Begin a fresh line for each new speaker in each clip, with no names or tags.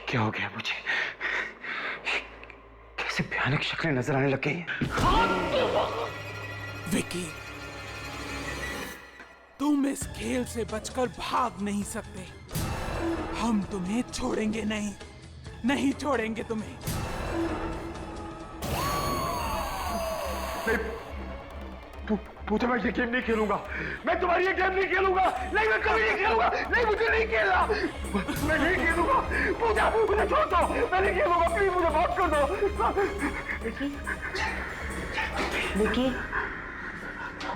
क्या हो गया मुझे? कैसे भयानक शक्लें नजर आने लग गई हैं।
विकी, तुम इस खेल से बचकर भाग नहीं सकते। हम तुम्हें छोड़ेंगे नहीं, नहीं छोड़ेंगे तुम्हें।
पूजा, मैं ये गेम नहीं खेलूंगा। मैं तुम्हारी ये गेम नहीं खेलूंगा। नहीं, मैं कभी नहीं खेलूंगा। नहीं, मुझे नहीं खेलना। मैं नहीं खेलूंगा। पूजा, मुझे छोड़ दो। मैं नहीं खेलूंगा। प्लीज मुझे माफ कर दो।
विकी,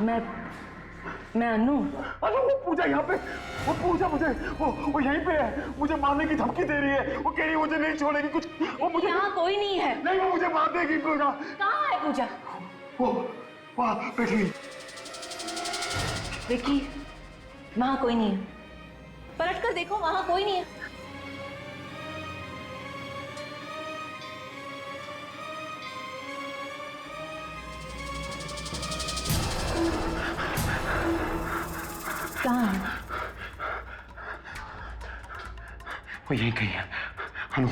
मैं अनु।
अनु, वो पूजा यहाँ पे। वो पूजा मुझे वो यहीं पे है। मुझे मारने की धमकी दे रही है। वो कह रही है मुझे नहीं छोड़ेगी। कुछ वो मुझे।
यहाँ कोई नहीं है।
नहीं, वो मुझे मार देगी। पूजा
कहाँ है पूजा?
वो वहाँ बैठी हुई।
विकी, वहाँ कोई नहीं है। पलट कर देखो, वहाँ कोई नहीं है। कहाँ है?
वो यहीं कहीं है। अनु,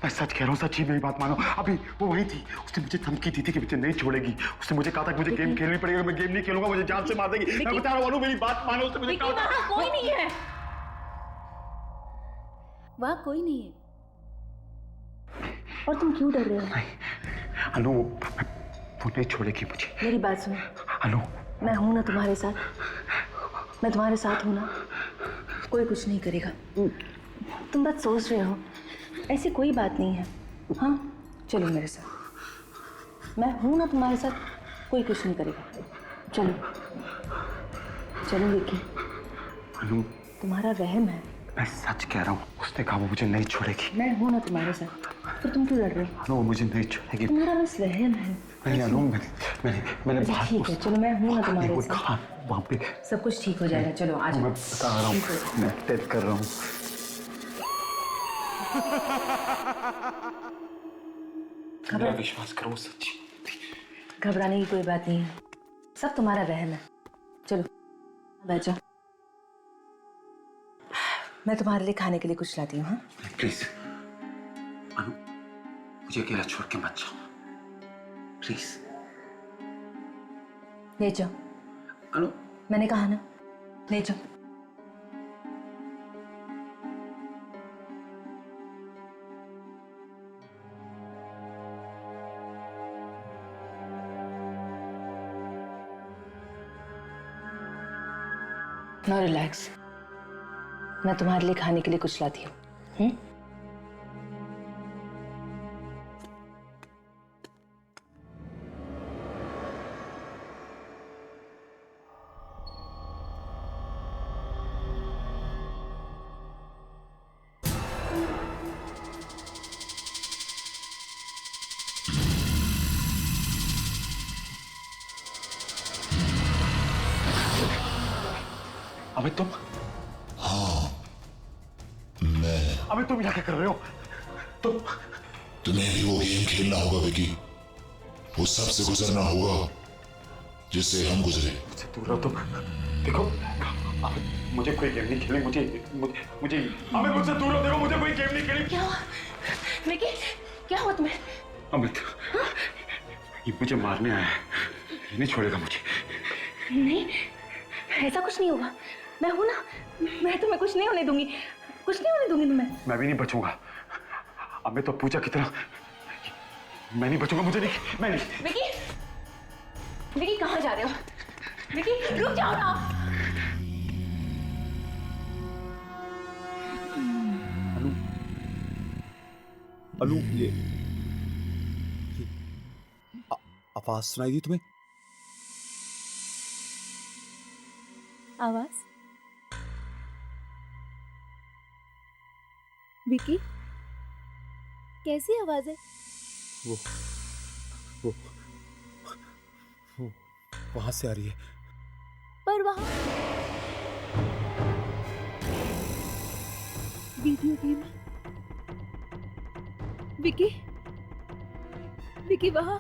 मैं सच कह रहा हूँ, सच्ची मेरी बात मानो। अभी वो वही थी। उसने मुझे धमकी दी थी कि मुझे नहीं छोड़ेगी। उसने मुझे कहा था कि मुझे गेम खेलनी पड़ेगी। मैं गेम नहीं खेलूंगा, मुझे जान से मार देगी। मैं बता रहा हूँ अनु, मेरी बात मानो। उसने मुझे कहा
वहाँ कोई नहीं है। वहाँ कोई नहीं है। और तुम क्यों डर रहे हो?
नहीं अनु, वो नहीं छोड़ेगी मुझे।
मेरी बात सुनो
अनु,
मैं हूं ना तुम्हारे साथ। मैं तुम्हारे साथ हूं ना। कोई कुछ नहीं करेगा। तुम बस सोच रहे हो। ऐसी कोई बात नहीं है। हाँ, चलो मेरे साथ। मैं हूं ना तुम्हारे साथ। कोई कुछ नहीं करेगा। चलो चलो विकी।
अनु,
तुम्हारा वहम है।
मैं सच कह रहा हूँ। उसने कहा वो मुझे नहीं छोड़ेगी।
मैं हूं ना तुम्हारे साथ। फिर तुम क्यों डर रहे हो?
अनु, वो मुझे नहीं छोड़ेगी।
तुम्हारा बस वहम है।
नहीं अनु, मैंने
अच्छा,
बात।
ठीक है, चलो मैं हूं ना तुम्हारे साथ।
कहा वहाँ पे।
सब कुछ ठीक हो जाएगा। चलो आज
मैं बता रहा हूँ, मैं टेस्ट कर रहा हूँ। मेरा विश्वास करो, वो सच्ची।
घबराने की कोई बात नहीं है। सब तुम्हारा वहम है। चलो बैठ जाओ। मैं तुम्हारे लिए खाने के लिए कुछ लाती हूँ। हाँ
प्लीज अनु, मुझे अकेला छोड़ के मत जाओ प्लीज।
ले जाओ।
अनु,
मैंने कहा ना, ले जाओ। Now relax. मैं तुम्हारे लिए खाने के लिए कुछ लाती हूँ।
अबे तुम।
हाँ, मैं।
अबे तुम यहाँ क्या कर रहे हो?
तुम्हें भी वो गेम खेलना होगा विकी। वो सबसे गुजरना होगा जिससे हम गुजरे।
मुझसे दूर रहो तुम। देखो अबे, मुझे कोई गेम नहीं खेलनी। मुझे अबे मुझसे दूर रहो। देखो मुझे कोई गेम नहीं खेलनी।
क्या हुआ विकी? क्या हुआ तुम्हें?
अमित, ये मुझे मारने आया है। ये नहीं छोड़ेगा मुझे।
नहीं, ऐसा कुछ नहीं होगा। मैं हूं ना। मैं तुम्हें कुछ नहीं होने दूंगी। कुछ नहीं होने दूंगी तुम्हें।
मैं भी नहीं बचूंगा। अब मैं तो पूजा की तरह। मैं नहीं बचूंगा। मुझे नहीं। मैं नहीं।
विकी, विकी कहाँ जा रहे हो? विकी रुक जाओ ना।
अनु, ये आवाज सुनाई दी तुम्हें?
आवाज? विकी, कैसी आवाज है?
वो वहां से आ रही है।
पर वहां वीडियो गेम है। विकी, विकी वहां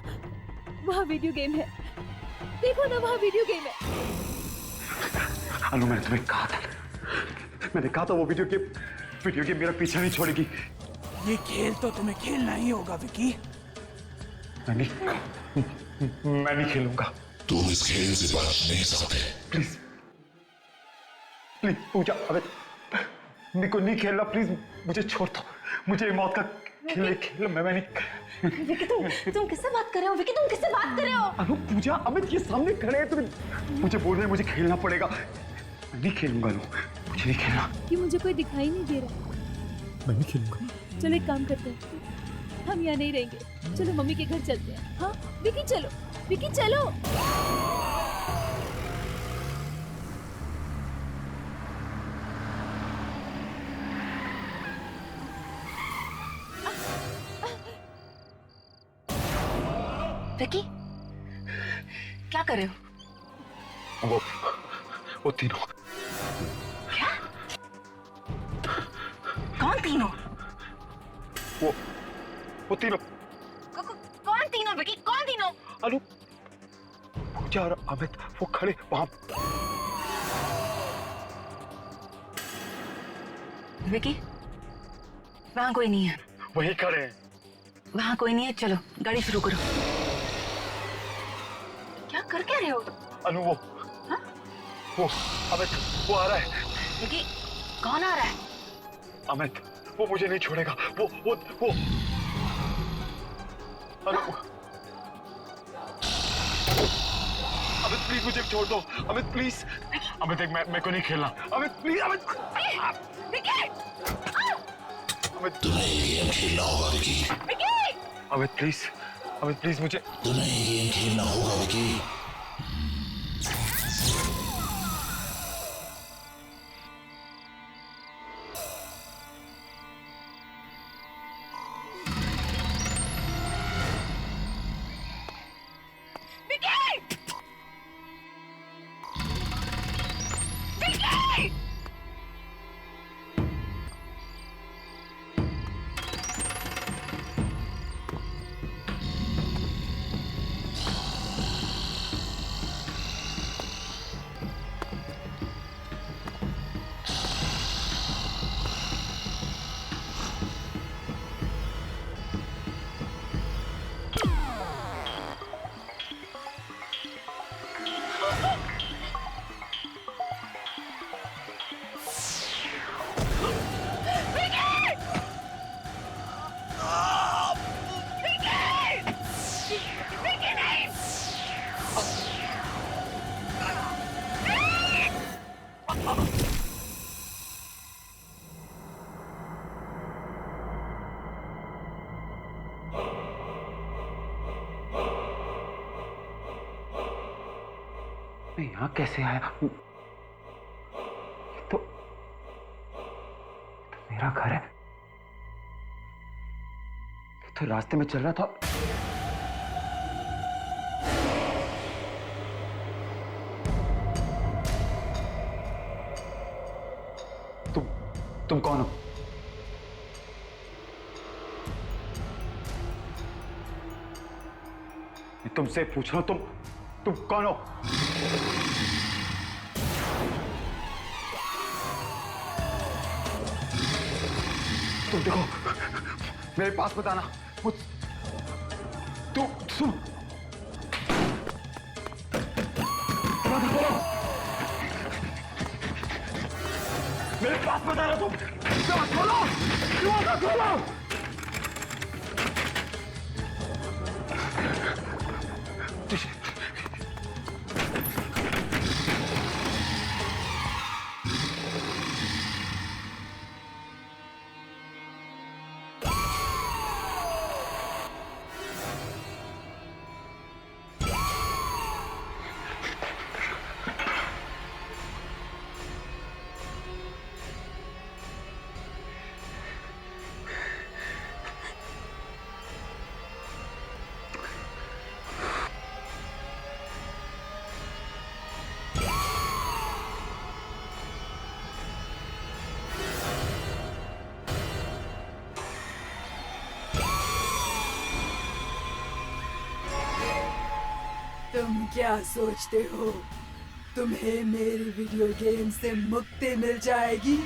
वहां वीडियो गेम है। देखो ना, वहां वीडियो गेम है।
अनु, मैंने तुम्हें कहा था वो वीडियो गेम मेरा पीछा नहीं छोड़ेगी।
ये खेल तो तुम्हें खेलना ही होगा विकी।
मैं नहीं खेलूंगा।
तुम इस खेल से बच नहीं सकते।
प्लीज पूजा, अबे मेरे को नहीं खेलना, प्लीज मुझे छोड़ दो। मुझे मौत का खेल मैं नहीं।
विकी तुम किससे बात कर रहे हो? विकी तुम किससे बात कर रहे हो?
अनु, पूजा, अमित ये सामने खड़े हैं, तुम्हें मुझे बोल रहे हैं मुझे खेलना पड़ेगा। मैं नहीं खेलूंगा अनु, मुझे नहीं खेलना।
कि मुझे कोई दिखाई नहीं दे रहा।
मैं नहीं खेलूंगा।
चलो एक काम करते हैं, हम यहाँ नहीं रहेंगे। चलो मम्मी के घर चलते हैं। हाँ विकी चलो, विकी चलो।
विकी क्या कर रहे हो?
वो तीनों।
क्या? कौन तीनों?
वो तीनों।
कौन तीनों विकी? कौन तीनों?
अनु, पूजा और अमित वो खड़े वहां।
विकी वहां कोई नहीं है।
वहीं खड़े हैं।
वहां कोई नहीं है, चलो गाड़ी शुरू करो। क्या कर क्या रहे हो?
अनु, वो अमित वो आ रहा है।
विकी कौन आ रहा है?
अमित वो मुझे नहीं छोड़ेगा। वो अनु, अमित प्लीज मुझे छोड़ दो। अमित प्लीज। अमित देख, मेरे को नहीं खेलना। अमित प्लीज। अमित
तुम्हें ये गेम खेलना होगा विकी।
अमित प्लीज। अमित प्लीज मुझे।
तुम्हें ये गेम खेलना होगा विकी।
मैं यहाँ कैसे आया? ये तो मेरा घर है। तो रास्ते में चल रहा था। तुम कौन हो? मैं तुमसे पूछ रहा हूं, तुम कौन हो? तुम देखो, मेरे पास बताना। तुम मेरे पास बताना। तुम खोलो, खोलो।
तुम क्या सोचते हो तुम्हें मेरी वीडियो गेम से मुक्ति मिल जाएगी?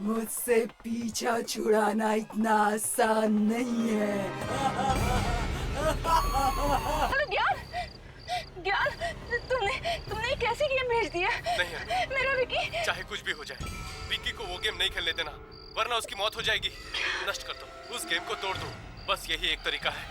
मुझसे पीछा छुड़ाना इतना आसान नहीं है।
हेलो ज्ञान, ज्ञान, तुमने कैसे गेम भेज दिया?
नहीं
मेरा विकी।
चाहे कुछ भी हो जाए, विक्की को वो गेम नहीं खेलने देना, वरना उसकी मौत हो जाएगी। नष्ट कर दो, उस गेम को तोड़ दो, बस यही एक तरीका है।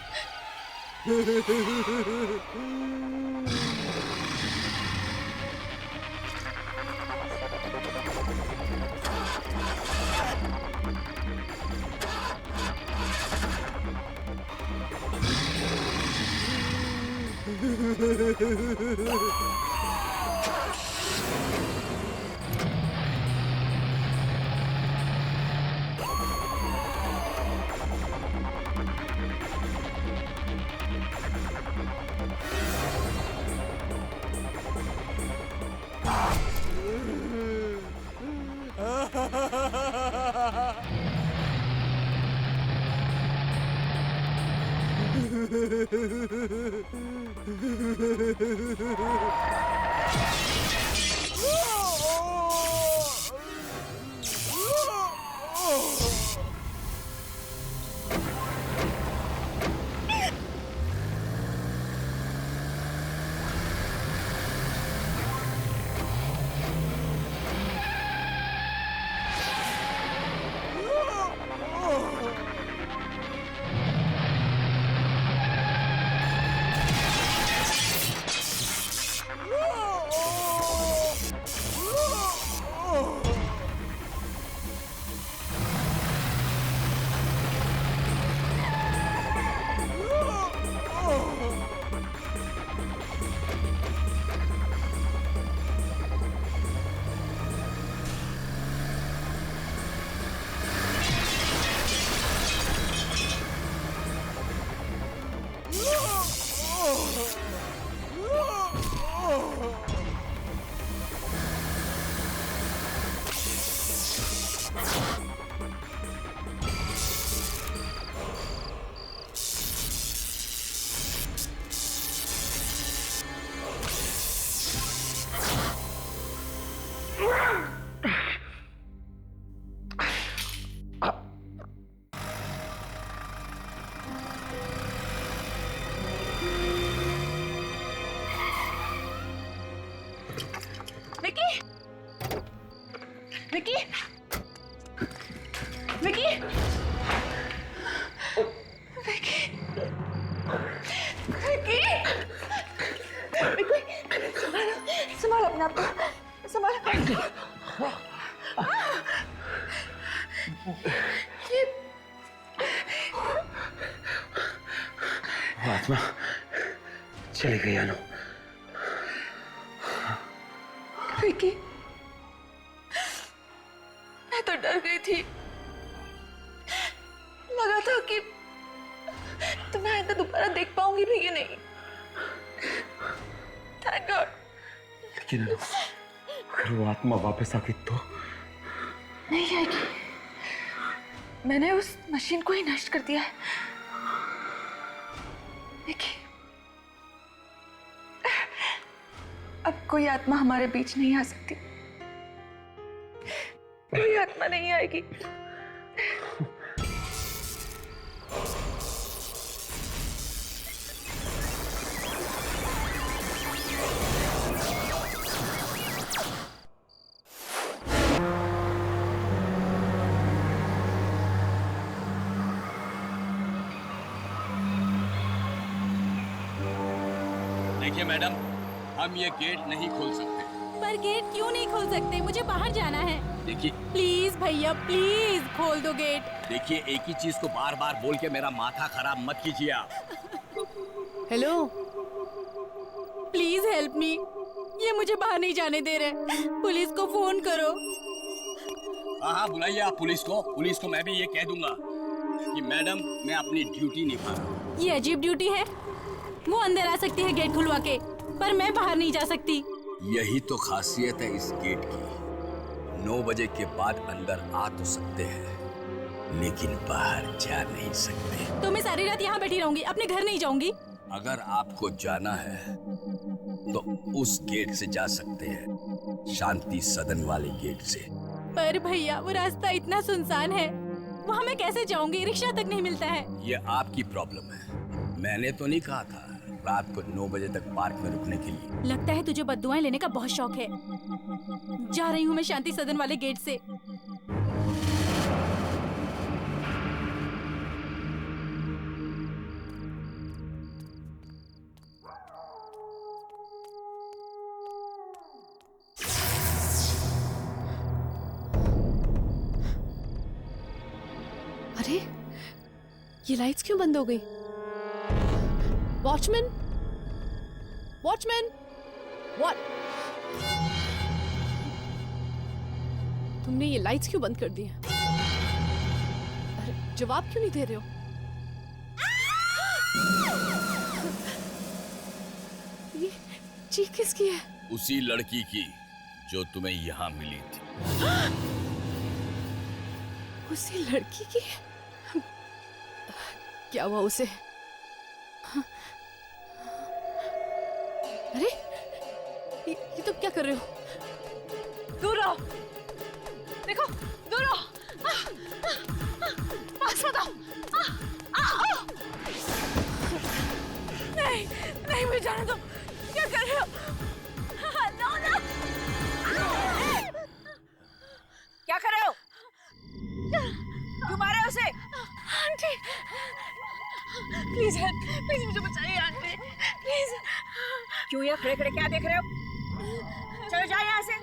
विकी, विकी, विकी, विकी, विकी, संभालो अपने आप को, संभालो।
आत्मा चली गई अनु।
विकी, मैं तो डर गई थी, लगा था कि तुम्हें आइंदा दोबारा देख पाऊंगी भी कि नहीं। Thank God.
लेकिन अनु, अगर वो आत्मा वापस आ गई तो?
नहीं आएगी, मैंने उस मशीन को ही नष्ट कर दिया है। विकी, अब कोई आत्मा हमारे बीच नहीं आ सकती, कोई आत्मा नहीं आएगी।
देखिए मैडम, हम ये गेट नहीं खोल सकते।
पर गेट क्यों नहीं खोल सकते? मुझे बाहर जाना है।
देखिए
प्लीज भैया, प्लीज खोल दो गेट।
देखिए, एक ही चीज को बार बार बोल के मेरा माथा खराब मत कीजिए आप।
हेलो, प्लीज हेल्प मी, ये मुझे बाहर नहीं जाने दे रहे। पुलिस को फोन करो।
हाँ, बुलाइए आप पुलिस को। पुलिस को मैं भी ये कह दूंगा कि मैडम, मैं अपनी ड्यूटी निभा रहा हूँ।
ये अजीब ड्यूटी है। वो अंदर आ सकती है गेट खुलवा के, पर मैं बाहर नहीं जा सकती।
यही तो खासियत है इस गेट की। 9 बजे के बाद अंदर आ तो सकते हैं, लेकिन बाहर जा नहीं सकते।
तो मैं सारी रात यहाँ बैठी रहूंगी, अपने घर नहीं जाऊंगी।
अगर आपको जाना है तो उस गेट से जा सकते हैं, शांति सदन वाले गेट से।
पर भैया वो रास्ता इतना सुनसान है, वहाँ मैं कैसे जाऊंगी? रिक्शा तक नहीं मिलता है।
ये आपकी प्रॉब्लम है, मैंने तो नहीं कहा था रात को 9 बजे तक पार्क में रुकने के लिए।
लगता है तुझे बद्दुआएं लेने का बहुत शौक है। जा रही हूँ मैं शांति सदन वाले गेट से।
अरे ये लाइट्स क्यों बंद हो गई? Watchman, watchman, what? तुमने ये लाइट्स क्यों बंद कर दी हैं? अरे जवाब क्यों नहीं दे रहे हो? ये चीख किसकी है?
उसी लड़की की जो तुम्हें यहाँ मिली थी।
उसी लड़की की? क्या हुआ उसे? अरे ये तो क्या कर रहे हो? दूर रहो, देखो दूर रहो, पास मत आओ। नहीं नहीं, मुझे जाने दो। क्या कर रहे हो? नो नो, क्या कर रहे हो? क्यों मारे उसे? आंटी प्लीज हेल्प, प्लीज मुझे बचाइए आंटी, प्लीज। क्यों यहाँ खड़े खड़े क्या देख रहे हो? चलो जाओ यहाँ से,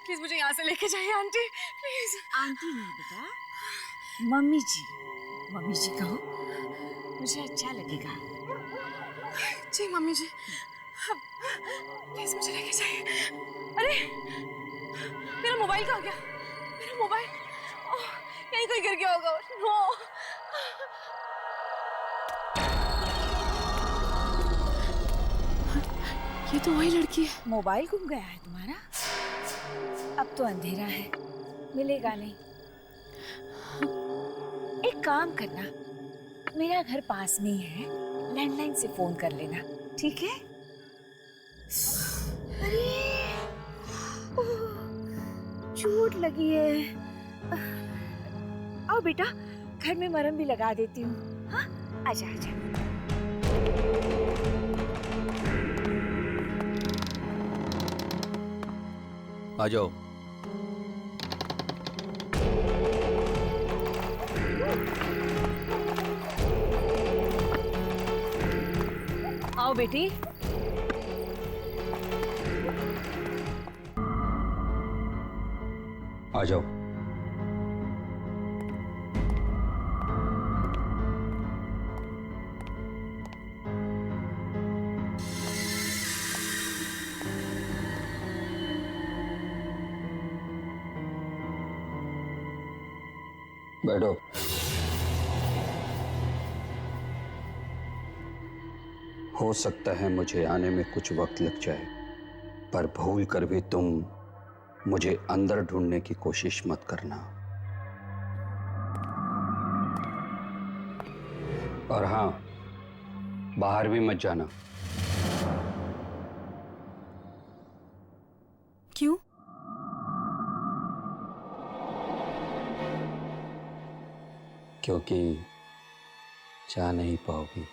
प्लीज मुझे यहाँ से लेके जाइए आंटी, प्लीज।
आंटी नहीं बेटा, मम्मी जी कहो, मुझे अच्छा लगेगा।
जी मम्मी जी, प्लीज मुझे लेके जाइए। अरे मेरा मोबाइल कहाँ गया? मेरा मोबाइल यहीं कहीं गिर गया होगा। नो, ये तो वही लड़की है।
मोबाइल गुम गया है तुम्हारा? अब तो अंधेरा है, मिलेगा नहीं। एक काम करना, मेरा घर पास में ही है, लैंडलाइन से फोन कर लेना, ठीक है? अरे चोट लगी है। आओ बेटा, घर में मरहम भी लगा देती हूँ। हाँ, आजा आजा।
आ जाओ।
आओ बेटी।
आ जाओ। बैठो। हो सकता है मुझे आने में कुछ वक्त लग जाए, पर भूल कर भी तुम मुझे अंदर ढूंढने की कोशिश मत करना। और हाँ, बाहर भी मत जाना।
क्यों?
क्योंकि जा नहीं पाओगी।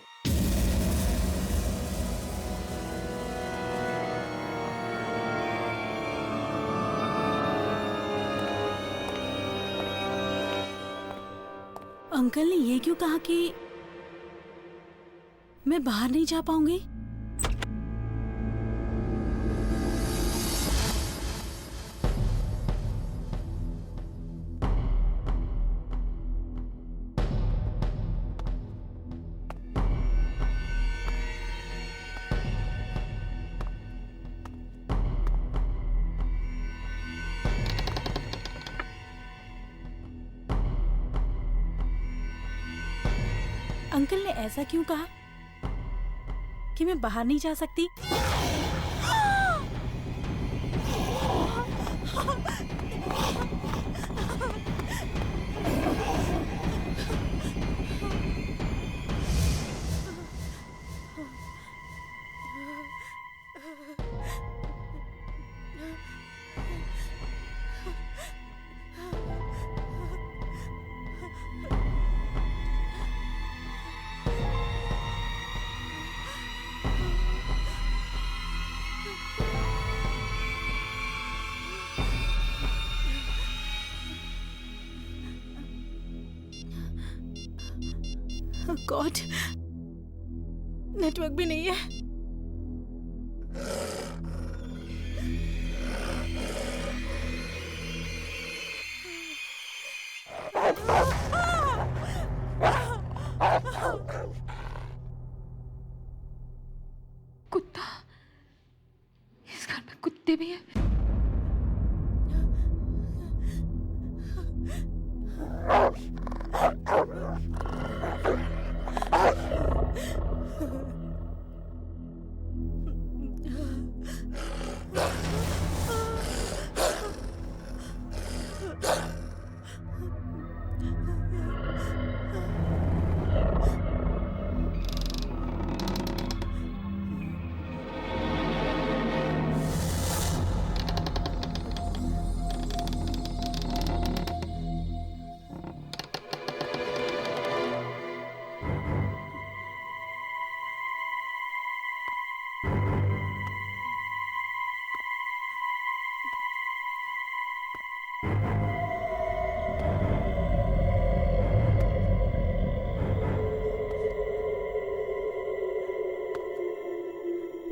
अंकल ने ये क्यों कहा कि मैं बाहर नहीं जा पाऊंगी? अंकल ने ऐसा क्यों कहा? कि मैं बाहर नहीं जा सकती? गॉड, नेटवर्क भी नहीं है।
कुत्ता, इस घर में कुत्ते भी हैं।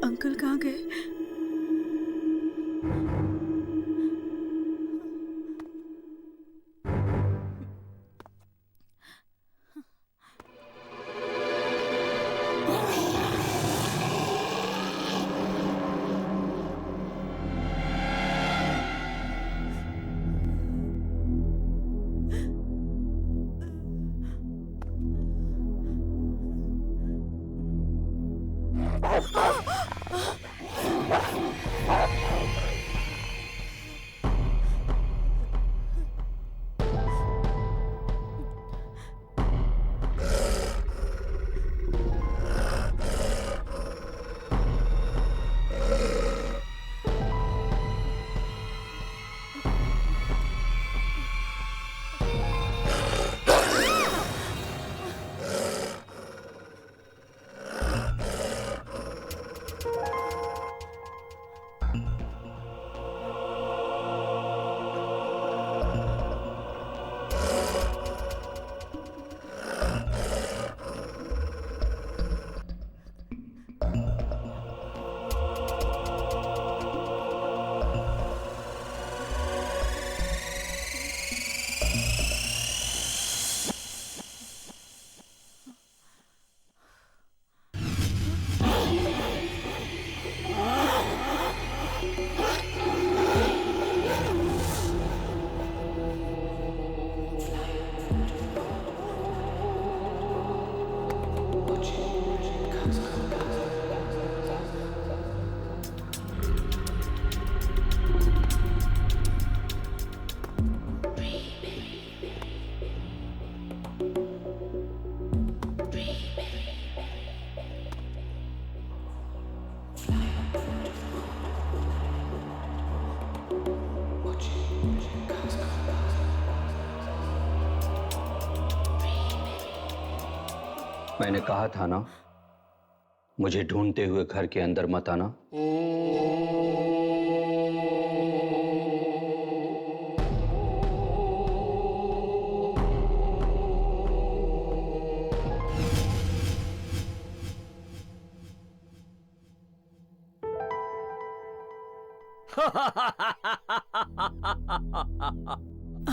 अंकल कहाँ गए?
मैंने कहा था ना, मुझे ढूंढते हुए घर के अंदर मत आना।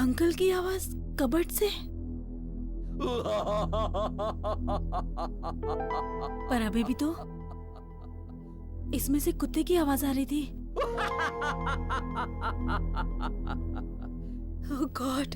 अंकल की आवाज कबर्ड से। पर अभी भी तो इसमें से कुत्ते की आवाज आ रही थी। ओह गॉड।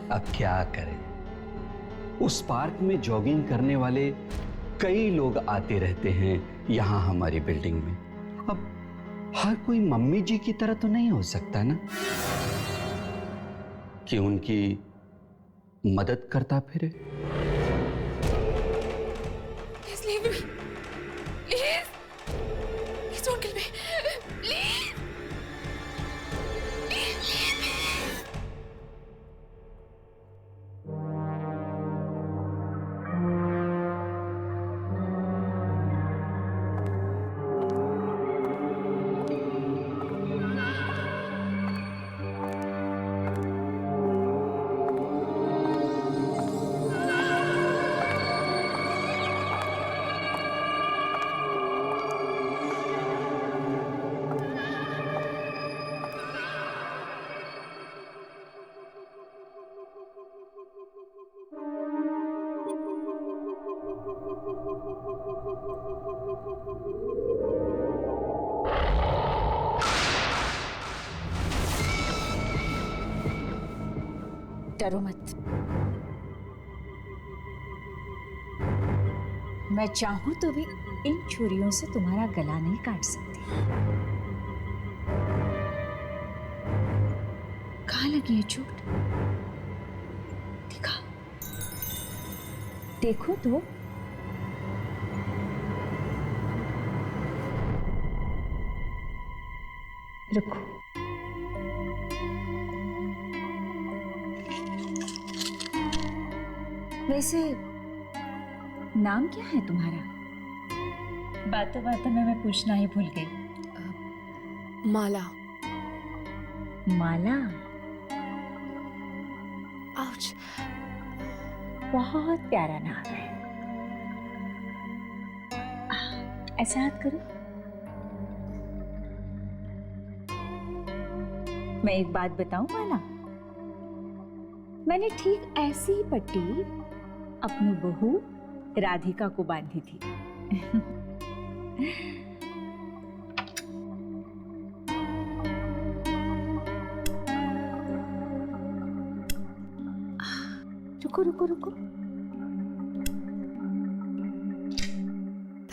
अब क्या करें, उस पार्क में जॉगिंग करने वाले कई लोग आते रहते हैं यहां हमारी बिल्डिंग में। अब हर कोई मम्मी जी की तरह तो नहीं हो सकता ना कि उनकी मदद करता फिरे।
Please leave me. Please. Please don't kill me. Please. Please leave me.
डरो मत। मैं चाहूं तो भी इन छुरियों से तुम्हारा गला नहीं काट सकती। कहाँ लगी है चोट? दिखा, देखो तो। रुको। वैसे नाम क्या है तुम्हारा? बातों बातों में मैं पूछना ही भूल गई।
माला।
माला?
आउच।
बहुत प्यारा नाम है। ऐसा हाथ करो। मैं एक बात बताऊं माला, मैंने ठीक ऐसी ही पट्टी अपनी बहू राधिका को बांधी थी। रुको रुको रुको।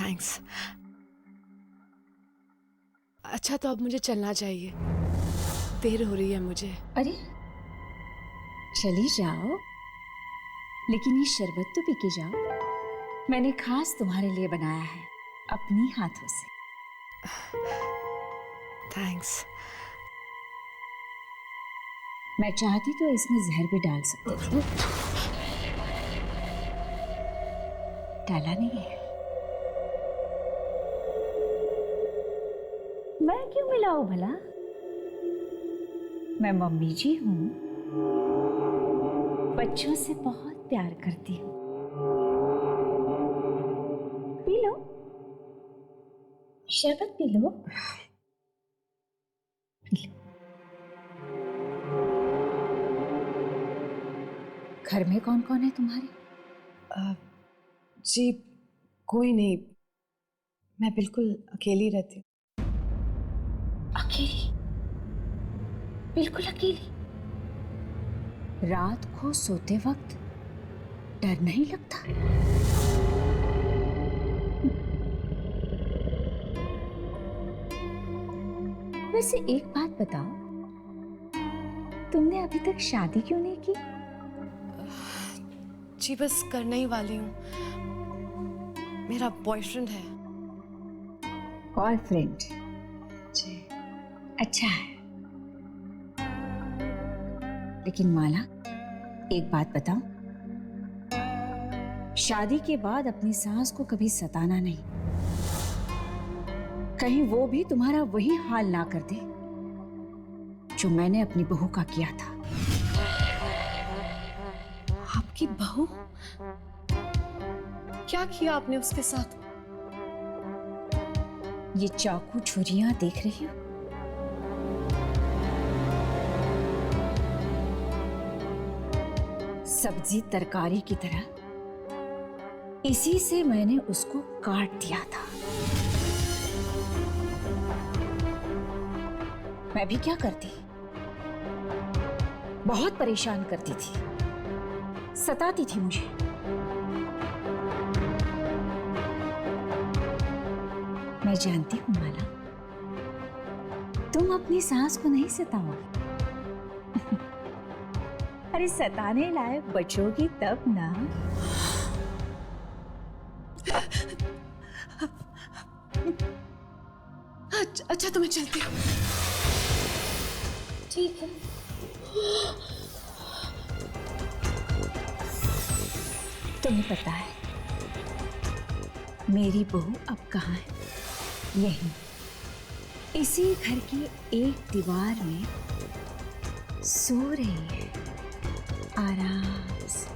थैंक्स। अच्छा तो अब मुझे चलना चाहिए, देर हो रही है मुझे।
अरे चली जाओ, लेकिन ये शरबत तो पी के जाओ। मैंने खास तुम्हारे लिए बनाया है अपनी हाथों से।
थैंक्स।
मैं चाहती तो इसमें जहर भी डाल सकती थी, डाला नहीं है। मैं क्यों मिलाऊं भला? मैं मम्मी जी हूं, बच्चों से बहुत प्यार करती हूँ। पी लो, शरबत पी लो। P low. घर में कौन कौन है तुम्हारे?
जी कोई नहीं, मैं बिल्कुल अकेली रहती हूँ।
अकेली? बिल्कुल अकेली? रात को सोते वक्त डर नहीं लगता? वैसे एक बात बताओ, तुमने अभी तक शादी क्यों नहीं की?
जी बस करने ही वाली हूँ, मेरा बॉयफ्रेंड है।
बॉयफ्रेंड?
जी।
अच्छा है। लेकिन माला, एक बात बताऊं, शादी के बाद अपनी सास को कभी सताना नहीं, कहीं वो भी तुम्हारा वही हाल ना कर दे जो मैंने अपनी बहू का किया था।
आपकी बहू? क्या किया आपने उसके साथ?
ये चाकू छुरियां देख रही हो? सब्जी तरकारी की तरह इसी से मैंने उसको काट दिया था। मैं भी क्या करती, बहुत परेशान करती थी, सताती थी मुझे। मैं जानती हूँ माला, तुम अपनी सास को नहीं सताओगी। अरे सताने लायक बचोगी तब ना।
अच्छा तो मैं चलती हूँ।
ठीक है। तुम्हें पता है मेरी बहू अब कहाँ है? यहीं, इसी घर की एक दीवार में सो रही है आराम से।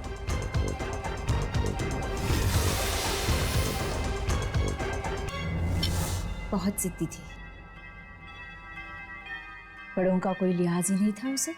बहुत जिद्दी थी, बड़ों का कोई लिहाज ही नहीं था उसे।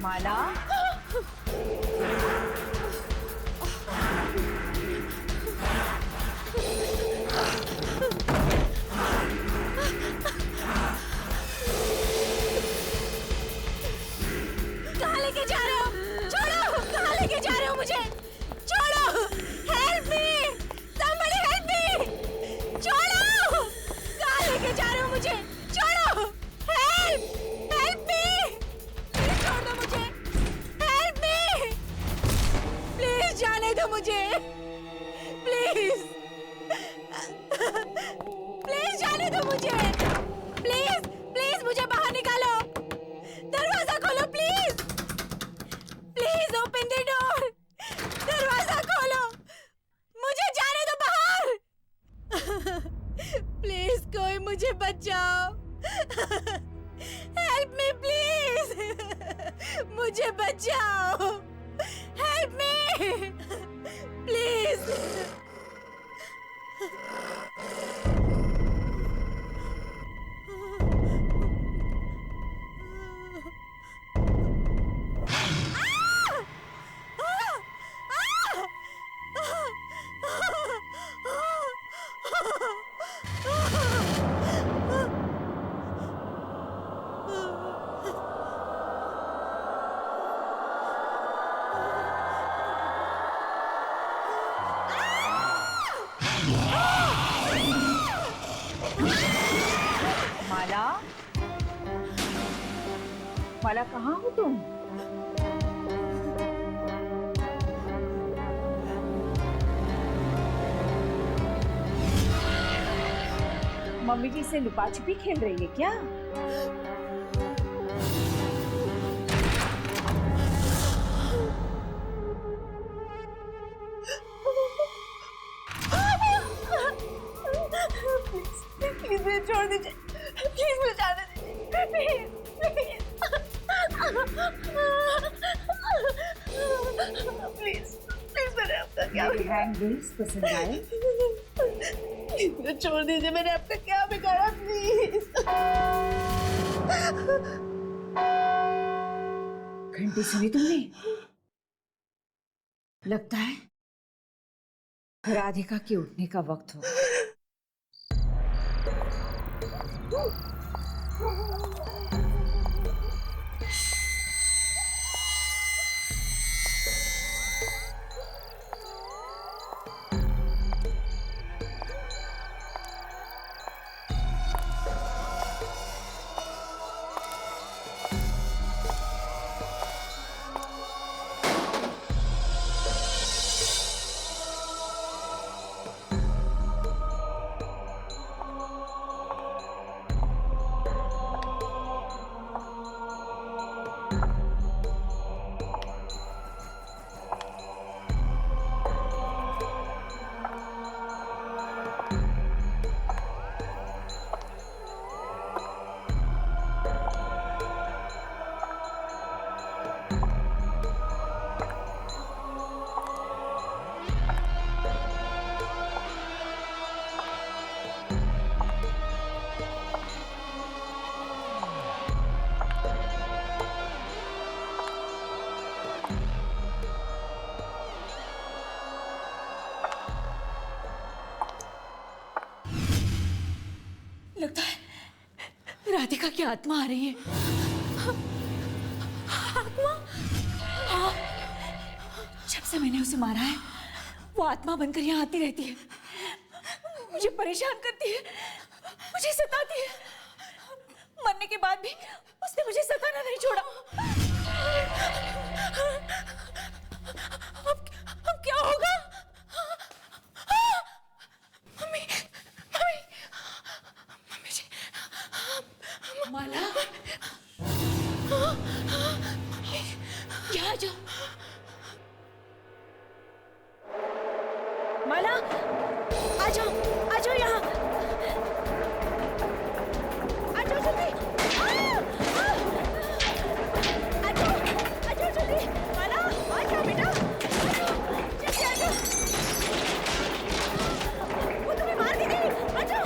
माला,
कहाँ लेके जा रहे हो? छोड़ो! कहाँ लेके जा रहे हो मुझे? छोड़ो! Help me! Somebody help me! छोड़ो! कहाँ लेके जा रहे हो मुझे? छोड़ो! Help! Help me! प्लीज छोड़ दो मुझे! Help me! प्लीज जाने दो मुझे! प्लीज! प्लीज जाने दो मुझे! प्लीज! प्लीज मुझे बाहर निकालो! दरवाजा खोलो please! Please open the door! दरवाजा खोलो! मुझे जाने दो बाहर! प्लीज कोई मुझे बचाओ! Help me please! मुझे बचाओ! Help me! प्लीज!
माला, माला कहाँ हो तुम? मम्मी जी से लुका छुपी खेल रही है क्या? प्लीज मुझे छोड़ दीजिए, प्लीज मुझे जाने दीजिए, प्लीज प्लीज प्लीज मैंने आपका क्या
पसंद आए?
प्लीज मुझे छोड़ दीजिए, मैंने आपका क्या बिगाड़ा प्लीज।
घंटी सुनी तुमने? लगता है राधिका के उठने का वक्त हो। आत्मा आ रही है। आत्मा? हाँ। जब से मैंने उसे मारा है वो आत्मा बनकर यहाँ आती रहती है, मुझे परेशान करती है, मुझे सताती है। मरने के बाद भी उसने मुझे सताना नहीं छोड़ा। अब क्या होगा? मम्मी, मम्मी, मम्मी जी, माला, यहाँ आ जाओ।
माला, आ जाओ यहाँ, आ जाओ जल्दी, आ जाओ जल्दी, माला, आ जाओ बेटा, जल्दी आ जाओ, वो तुम्हें मार देगी, आ जाओ।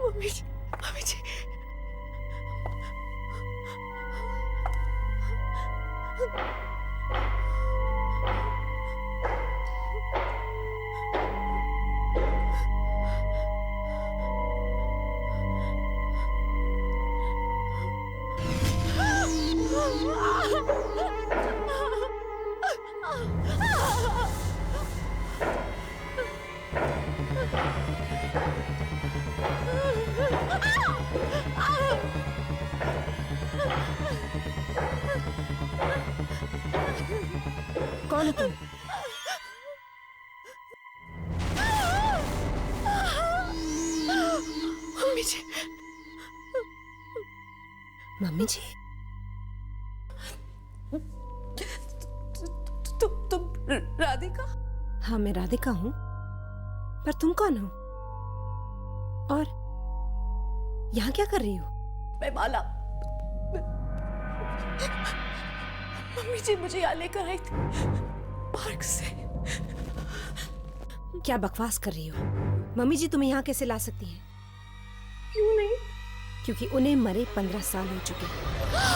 मम्मी जी, कौन हो तुम? मम्मी जी, मम्मी जी, तुम राधिका? हाँ, मैं राधिका हूँ, पर तुम कौन हो और यहाँ क्या कर रही हो? मैं माला। मम्मी जी मुझे यहाँ लेकर आई थी पार्क से। क्या बकवास कर रही हो? मम्मी जी तुम्हें यहाँ कैसे ला सकती हैं? क्यों नहीं? क्योंकि उन्हें मरे 15 साल हो चुके हैं।